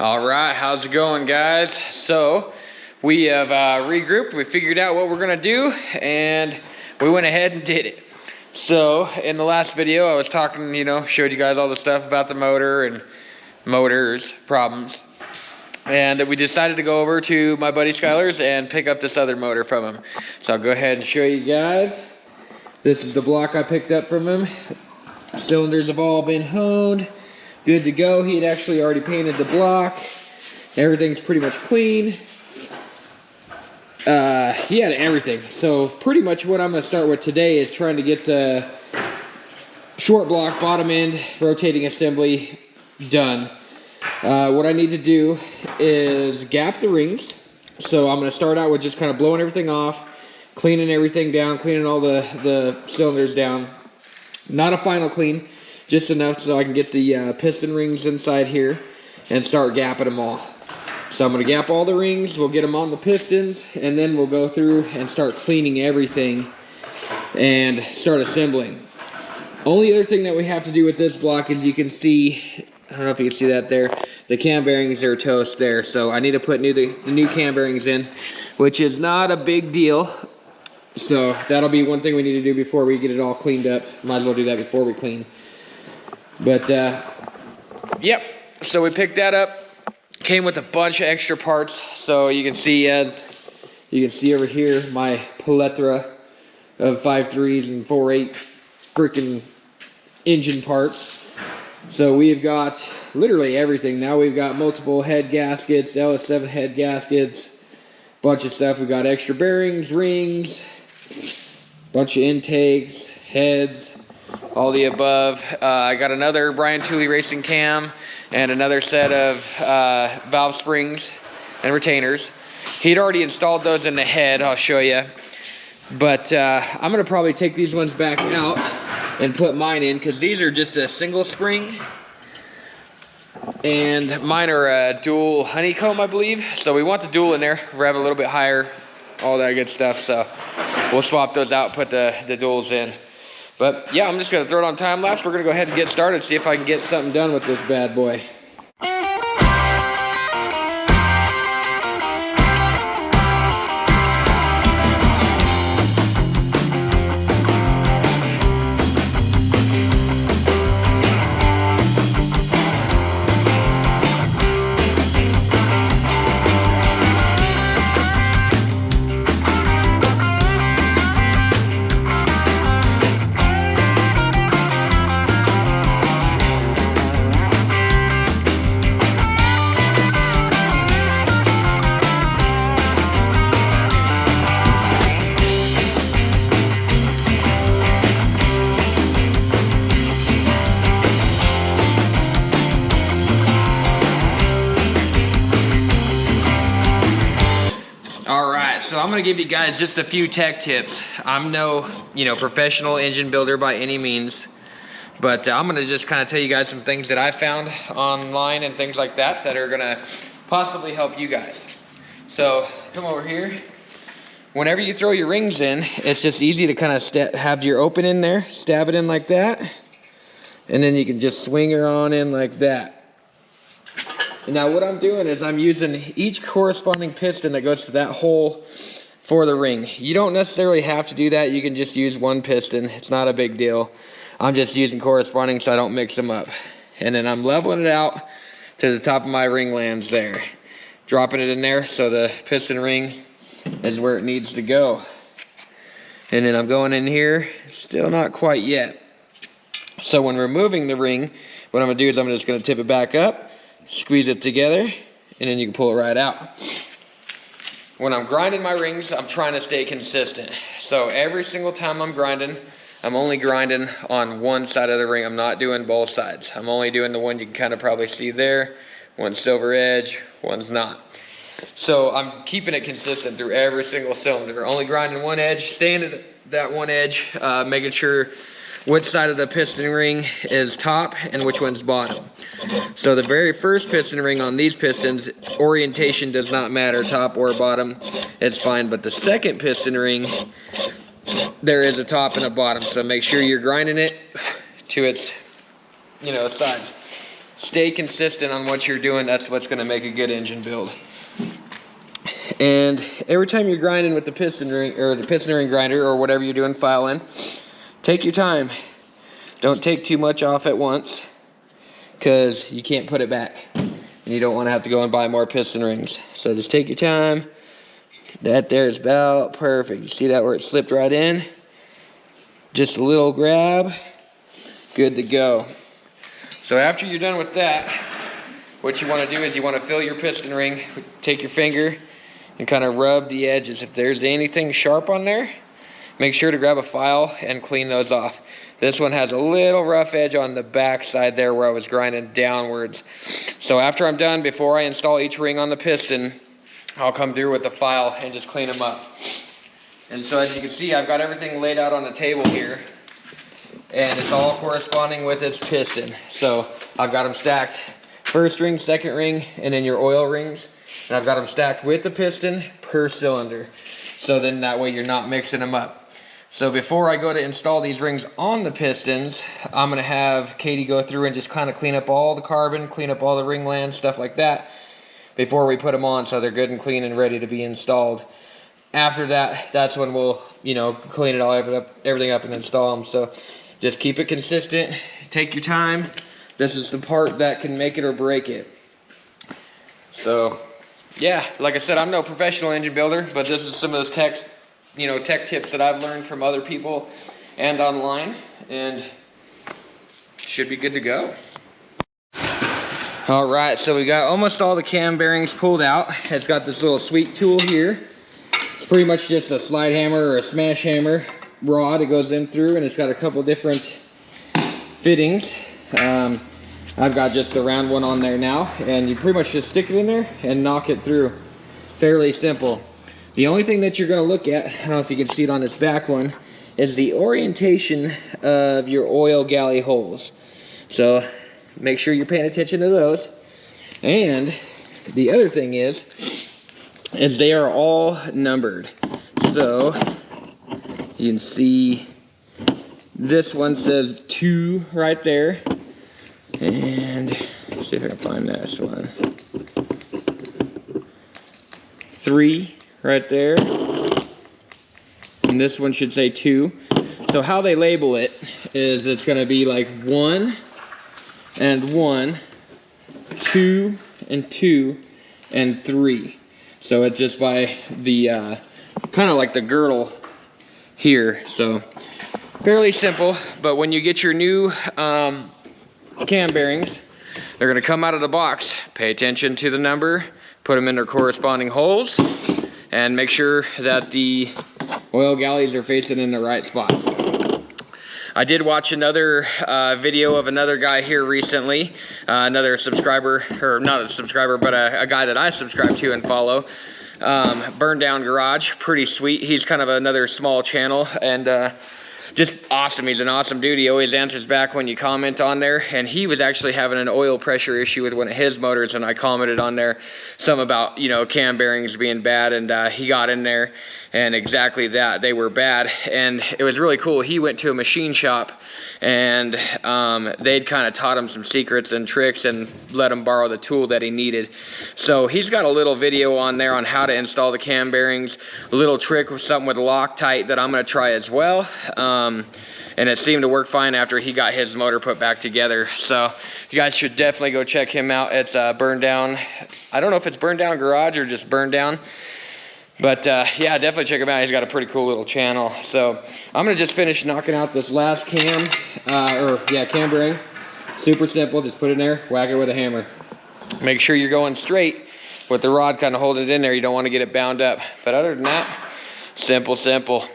All right, how's it going, guys? So we have regrouped. We figured out what we're gonna do, and we went ahead and did it. So in the last video, I was talking, showed you guys all the stuff about the motor and motors problems, and we decided to go over to my buddy Skylar's and pick up this other motor from him. So I'll go ahead and show you guys. This is the block I picked up from him. Cylinders have all been honed. Good to go. He had actually already painted the block. Everything's pretty much clean. He had everything. So pretty much what I'm going to start with today is trying to get the short block bottom end rotating assembly done. What I need to do is gap the rings. So I'm going to start out with just kind of blowing everything off, cleaning everything down, cleaning all the cylinders down. Not a final clean. Just enough so I can get the piston rings inside here and start gapping them all. So I'm going to gap all the rings, we'll get them on the pistons, and then we'll go through and start cleaning everything and start assembling. Only other thing that we have to do with this block is you can see, I don't know if you can see that there, the cam bearings are toast there. So I need to put the new cam bearings in, which is not a big deal. So that'll be one thing we need to do before we get it all cleaned up. Might as well do that before we clean. But, yep, so we picked that up. Came with a bunch of extra parts. So you can see, as you can see over here, my plethora of 5.3s and 4.8 freaking engine parts. So we've got literally everything. Now we've got multiple head gaskets, LS7 head gaskets, bunch of stuff. We've got extra bearings, rings, bunch of intakes, heads, all the above. I got another Brian Tooley Racing cam and another set of valve springs and retainers. He'd already installed those in the head, I'll show you. But I'm gonna probably take these ones back out and put mine in, because these are just a single spring. And mine are a dual honeycomb, I believe. So we want the dual in there, rev a little bit higher, all that good stuff. So we'll swap those out, put the duals in. But yeah, I'm just going to throw it on time lapse. We're going to go ahead and get started, see if I can get something done with this bad boy. So I'm going to give you guys just a few tech tips. I'm no, professional engine builder by any means, but I'm going to just kind of tell you guys some things that I found online and things like that that are going to possibly help you guys. So come over here. Whenever you throw your rings in, it's just easy to kind of have your open in there, stab it in like that, and then you can just swing her on in like that. Now what I'm doing is I'm using each corresponding piston that goes to that hole for the ring. You don't necessarily have to do that. You can just use one piston. It's not a big deal. I'm just using corresponding so I don't mix them up. And then I'm leveling it out to the top of my ring lands there. Dropping it in there so the piston ring is where it needs to go. And then I'm going in here, still not quite yet. So when removing the ring, what I'm gonna do is I'm just gonna tip it back up, squeeze it together, and then you can pull it right out. When I'm grinding my rings, I'm trying to stay consistent. So every single time I'm grinding, I'm only grinding on one side of the ring. I'm not doing both sides. I'm only doing the one you can kind of probably see there. One's silver edge, one's not. So I'm keeping it consistent through every single cylinder. Only grinding one edge, staying at that one edge, making sure which side of the piston ring is top and which one's bottom. So the very first piston ring on these pistons, orientation does not matter, top or bottom, it's fine. But the second piston ring, there is a top and a bottom, so make sure you're grinding it to its, size. stay consistent on what you're doing. That's what's going to make a good engine build. And every time you're grinding with the piston ring or the piston ring grinder or whatever you're doing filing, take your time. Don't take too much off at once, because you can't put it back and you don't want to have to go and buy more piston rings. So just take your time. That there is about perfect. You see that where it slipped right in? Just a little grab, good to go. So after you're done with that, what you want to do is you want to fill your piston ring. Take your finger and kind of rub the edges. If there's anything sharp on there, make sure to grab a file and clean those off. This one has a little rough edge on the back side there where I was grinding downwards. So after I'm done, before I install each ring on the piston, I'll come through with the file and just clean them up. And so as you can see, I've got everything laid out on the table here, and it's all corresponding with its piston. So I've got them stacked, first ring, second ring, and then your oil rings. And I've got them stacked with the piston per cylinder. So then that way you're not mixing them up. So before I go to install these rings on the pistons, I'm gonna have Katie go through and just kind of clean up all the carbon, clean up all the ring lands, stuff like that, before we put them on, so they're good and clean and ready to be installed. After that, that's when we'll, clean it all everything up and install them. So just keep it consistent, take your time. This is the part that can make it or break it. So yeah, like I said, I'm no professional engine builder, but this is some of those tech tips that I've learned from other people and online, and should be good to go. All right, so we got almost all the cam bearings pulled out. It's got this little sweet tool here. It's pretty much just a slide hammer or a smash hammer rod. It goes in through, and it's got a couple different fittings. I've got just the round one on there now, and you pretty much just stick it in there and knock it through. Fairly simple. The only thing that you're going to look at, I don't know if you can see it on this back one, is the orientation of your oil galley holes. So make sure you're paying attention to those. And the other thing is they are all numbered. So you can see this one says 2 right there. And let's see if I can find this one. 3 right there. And this one should say 2. So how they label it is it's going to be like 1 and 1, 2 and 2, and 3. So it's just by the kind of like the girdle here. So fairly simple, but when you get your new cam bearings, they're going to come out of the box. Pay attention to the number, put them in their corresponding holes, and make sure that the oil galleys are facing in the right spot. I did watch another video of another guy here recently, another subscriber, or not a subscriber, but a guy that I subscribe to and follow, Burn Down Garage. Pretty sweet. He's kind of another small channel, and just awesome. He's an awesome dude. He always answers back when you comment on there, and he was actually having an oil pressure issue with one of his motors, and I commented on there some about cam bearings being bad, and he got in there and exactly that, they were bad. And it was really cool. He went to a machine shop, and they'd kind of taught him some secrets and tricks and let him borrow the tool that he needed. So he's got a little video on there on how to install the cam bearings, a little trick with something with Loctite that I'm going to try as well. And it seemed to work fine after he got his motor put back together. So you guys should definitely go check him out. It's Burn Down. I don't know if it's Burn Down Garage or just Burn Down. But yeah, definitely check him out. He's got a pretty cool little channel. So I'm going to just finish knocking out this last cam, cam bearing. Super simple. Just put it in there, whack it with a hammer. Make sure you're going straight with the rod kind of holding it in there. You don't want to get it bound up. But other than that, simple, simple.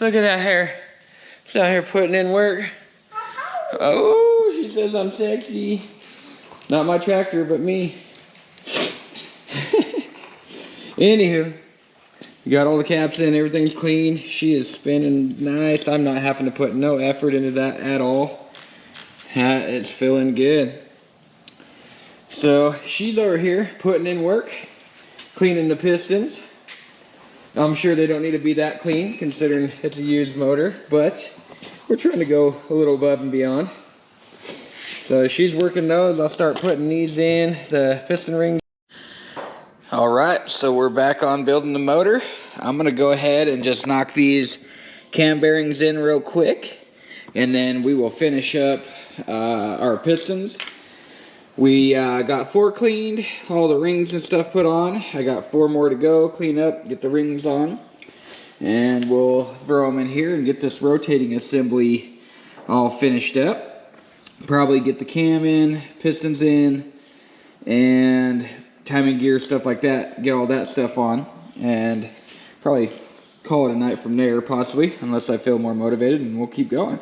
Look at that hair. She's out here putting in work. Oh, she says I'm sexy. Not my tractor, but me. Anywho, you got all the caps in, everything's clean. She is spinning nice. I'm not having to put no effort into that at all. It's feeling good. So she's over here putting in work, cleaning the pistons. I'm sure they don't need to be that clean considering it's a used motor, but we're trying to go a little above and beyond. So she's working those. I'll start putting these in, the piston rings. All right, so we're back on building the motor. I'm gonna go ahead and just knock these cam bearings in real quick, and then we will finish up our pistons. We got 4 cleaned, all the rings and stuff put on. I got 4 more to go, clean up, get the rings on, and we'll throw them in here and get this rotating assembly all finished up. Probably get the cam in, pistons in, and timing gear, stuff like that, get all that stuff on, and probably call it a night from there, possibly, unless I feel more motivated, and we'll keep going.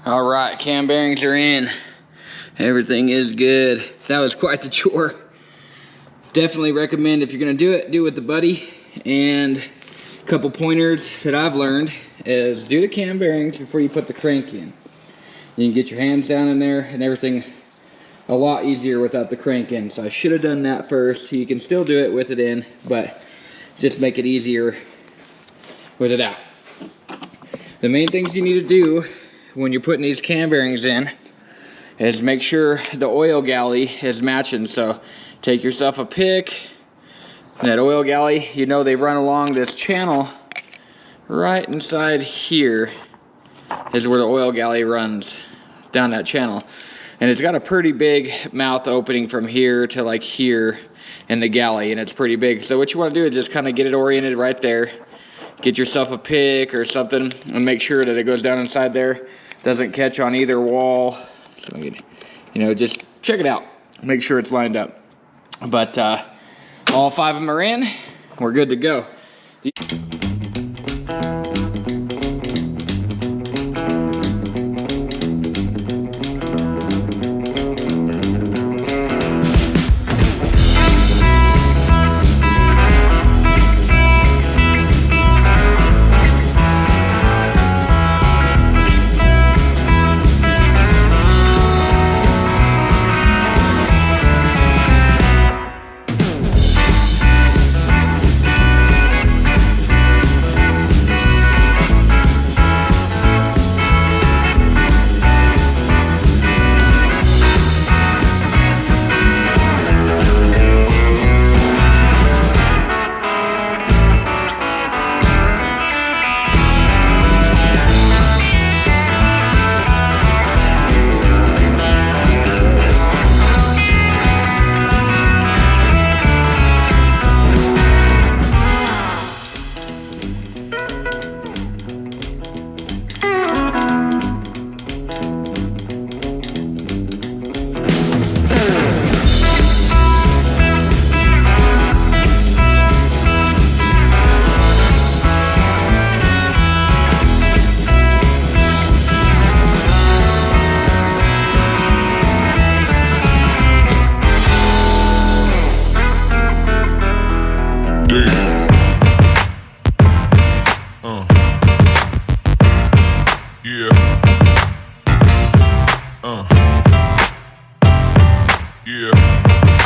All right, cam bearings are in. Everything is good. That was quite the chore. Definitely recommend if you're gonna do it with the buddy. And a couple pointers that I've learned is do the cam bearings before you put the crank in. You can get your hands down in there and everything a lot easier without the crank in. So I should have done that first. You can still do it with it in, but just make it easier with it out. The main things you need to do when you're putting these cam bearings in is make sure the oil galley is matching. So take yourself a pick. That oil galley, you know they run along this channel right inside here is where the oil galley runs down that channel. And it's got a pretty big mouth opening from here to like here in the galley, and it's pretty big. So what you want to do is just kind of get it oriented right there. Get yourself a pick or something and make sure that it goes down inside there. Doesn't catch on either wall. So, you know, just check it out. Make sure it's lined up. But all 5 of them are in. We're good to go. Yeah.